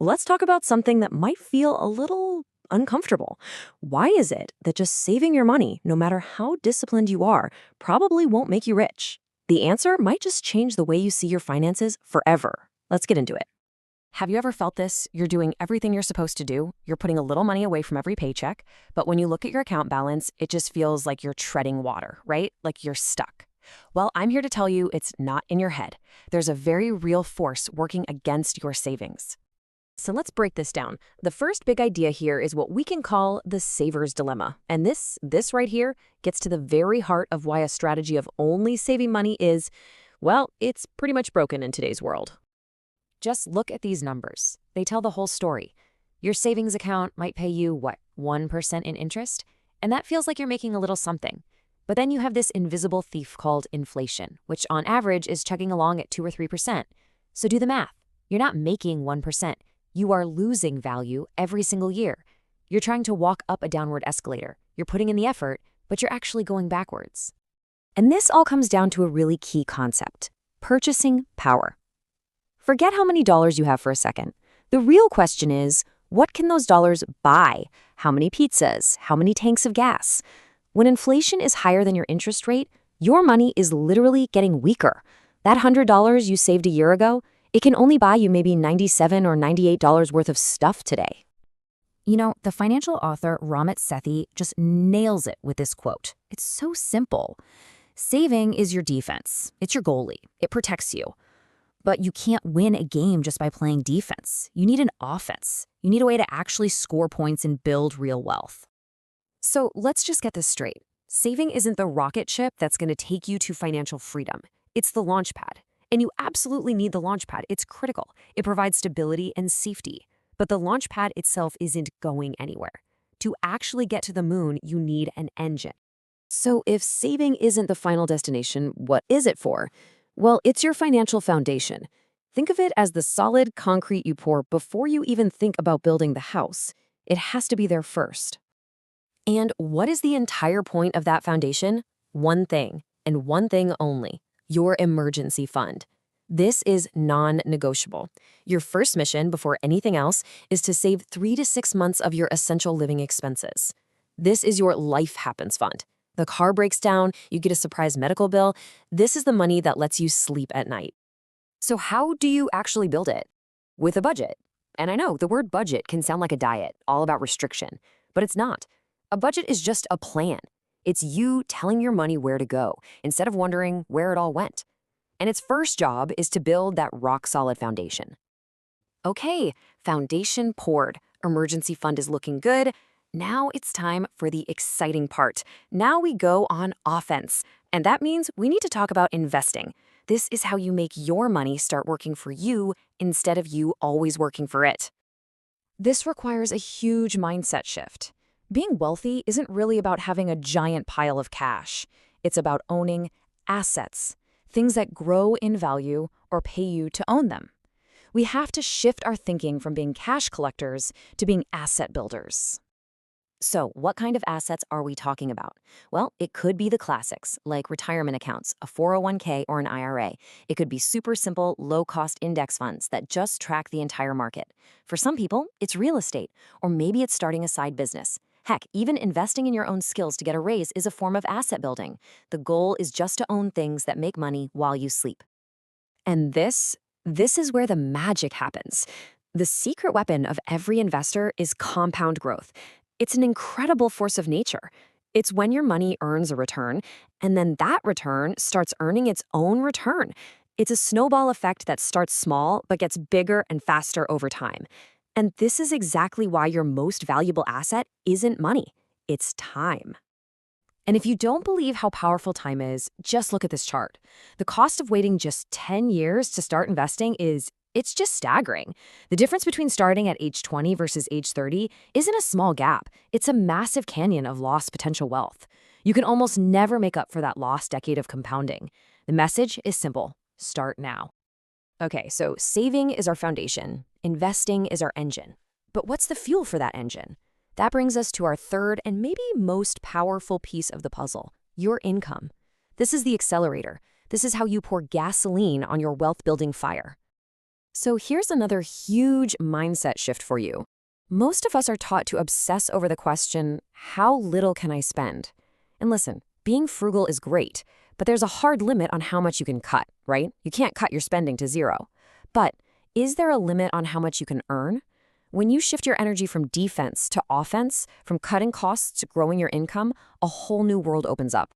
Let's talk about something that might feel a little uncomfortable. Why is it that just saving your money, no matter how disciplined you are, probably won't make you rich? The answer might just change the way you see your finances forever. Let's get into it. Have you ever felt this? You're doing everything you're supposed to do. You're putting a little money away from every paycheck. But when you look at your account balance, it just feels like you're treading water, right? Like you're stuck. Well, I'm here to tell you it's not in your head. There's a very real force working against your savings. So let's break this down. The first big idea here is what we can call the saver's dilemma. And this right here gets to the very heart of why a strategy of only saving money is, well, it's pretty much broken in today's world. Just look at these numbers. They tell the whole story. Your savings account might pay you, 1% in interest? And that feels like you're making a little something. But then you have this invisible thief called inflation, which on average is chugging along at 2 or 3%. So do the math. You're not making 1%. You are losing value every single year. You're trying to walk up a downward escalator. You're putting in the effort, but you're actually going backwards. And this all comes down to a really key concept: purchasing power. Forget how many dollars you have for a second. The real question is, what can those dollars buy? How many pizzas? How many tanks of gas? When inflation is higher than your interest rate, your money is literally getting weaker. That $100 you saved a year ago, it can only buy you maybe $97 or $98 worth of stuff today. You know, the financial author Ramit Sethi just nails it with this quote. It's so simple. Saving is your defense. It's your goalie. It protects you. But you can't win a game just by playing defense. You need an offense. You need a way to actually score points and build real wealth. So let's just get this straight. Saving isn't the rocket ship that's going to take you to financial freedom. It's the launch pad. And you absolutely need the launch pad. It's critical. It provides stability and safety. But the launch pad itself isn't going anywhere. To actually get to the moon, you need an engine. So if saving isn't the final destination, what is it for? Well, it's your financial foundation. Think of it as the solid concrete you pour before you even think about building the house. It has to be there first. And what is the entire point of that foundation? One thing, and one thing only: your emergency fund. This is non-negotiable. Your first mission before anything else is to save 3 to 6 months of your essential living expenses. This is your life happens fund. The car breaks down, you get a surprise medical bill. This is the money that lets you sleep at night. So how do you actually build it? With a budget. And I know the word budget can sound like a diet, all about restriction, but it's not. A budget is just a plan. It's you telling your money where to go instead of wondering where it all went. And its first job is to build that rock-solid foundation. Okay, foundation poured. Emergency fund is looking good. Now it's time for the exciting part. Now we go on offense. And that means we need to talk about investing. This is how you make your money start working for you instead of you always working for it. This requires a huge mindset shift. Being wealthy isn't really about having a giant pile of cash. It's about owning assets, things that grow in value or pay you to own them. We have to shift our thinking from being cash collectors to being asset builders. So what kind of assets are we talking about? Well, it could be the classics, like retirement accounts, a 401k or an IRA. It could be super simple, low-cost index funds that just track the entire market. For some people, it's real estate, or maybe it's starting a side business. Heck, even investing in your own skills to get a raise is a form of asset building. The goal is just to own things that make money while you sleep. And this is where the magic happens. The secret weapon of every investor is compound growth. It's an incredible force of nature. It's when your money earns a return, and then that return starts earning its own return. It's a snowball effect that starts small but gets bigger and faster over time. And this is exactly why your most valuable asset isn't money, it's time. And if you don't believe how powerful time is, just look at this chart. The cost of waiting just 10 years to start investing it's just staggering. The difference between starting at age 20 versus age 30 isn't a small gap. It's a massive canyon of lost potential wealth. You can almost never make up for that lost decade of compounding. The message is simple: start now. Okay, so saving is our foundation. Investing is our engine. But what's the fuel for that engine? That brings us to our third and maybe most powerful piece of the puzzle: your income. This is the accelerator. This is how you pour gasoline on your wealth-building fire. So here's another huge mindset shift for you. Most of us are taught to obsess over the question, how little can I spend? And listen, being frugal is great, but there's a hard limit on how much you can cut, right? You can't cut your spending to zero. But is there a limit on how much you can earn? When you shift your energy from defense to offense, from cutting costs to growing your income, a whole new world opens up.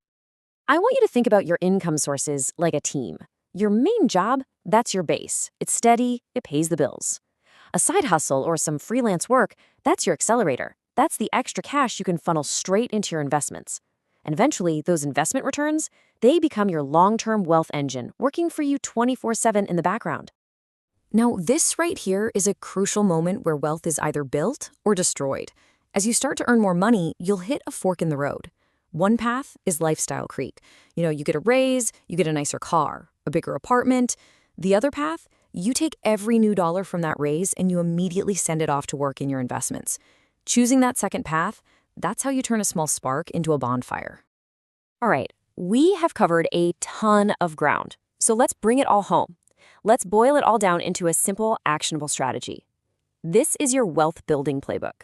I want you to think about your income sources like a team. Your main job, that's your base. It's steady, it pays the bills. A side hustle or some freelance work, that's your accelerator. That's the extra cash you can funnel straight into your investments. And eventually, those investment returns, they become your long-term wealth engine, working for you 24/7 in the background. Now, this right here is a crucial moment where wealth is either built or destroyed. As you start to earn more money, you'll hit a fork in the road. One path is lifestyle creep. You get a raise, you get a nicer car, a bigger apartment. The other path, you take every new dollar from that raise and you immediately send it off to work in your investments. Choosing that second path, that's how you turn a small spark into a bonfire. All right, we have covered a ton of ground. So let's bring it all home. Let's boil it all down into a simple, actionable strategy. This is your wealth building playbook.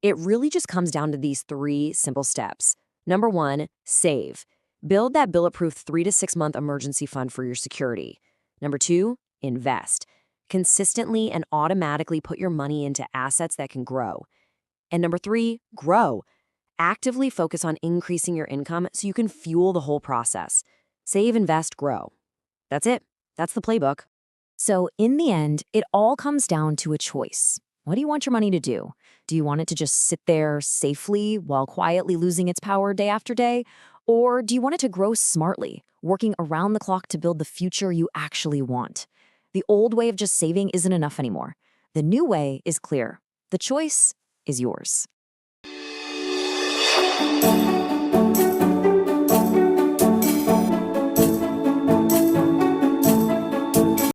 It really just comes down to these 3 simple steps. Number 1, save. Build that bulletproof 3 to 6 month emergency fund for your security. Number 2, invest. Consistently and automatically put your money into assets that can grow. And number 3, grow. Actively focus on increasing your income so you can fuel the whole process. Save, invest, grow. That's it. That's the playbook. So in the end, it all comes down to a choice. What do you want your money to do? Do you want it to just sit there safely while quietly losing its power day after day? Or do you want it to grow smartly, working around the clock to build the future you actually want? The old way of just saving isn't enough anymore. The new way is clear. The choice is yours.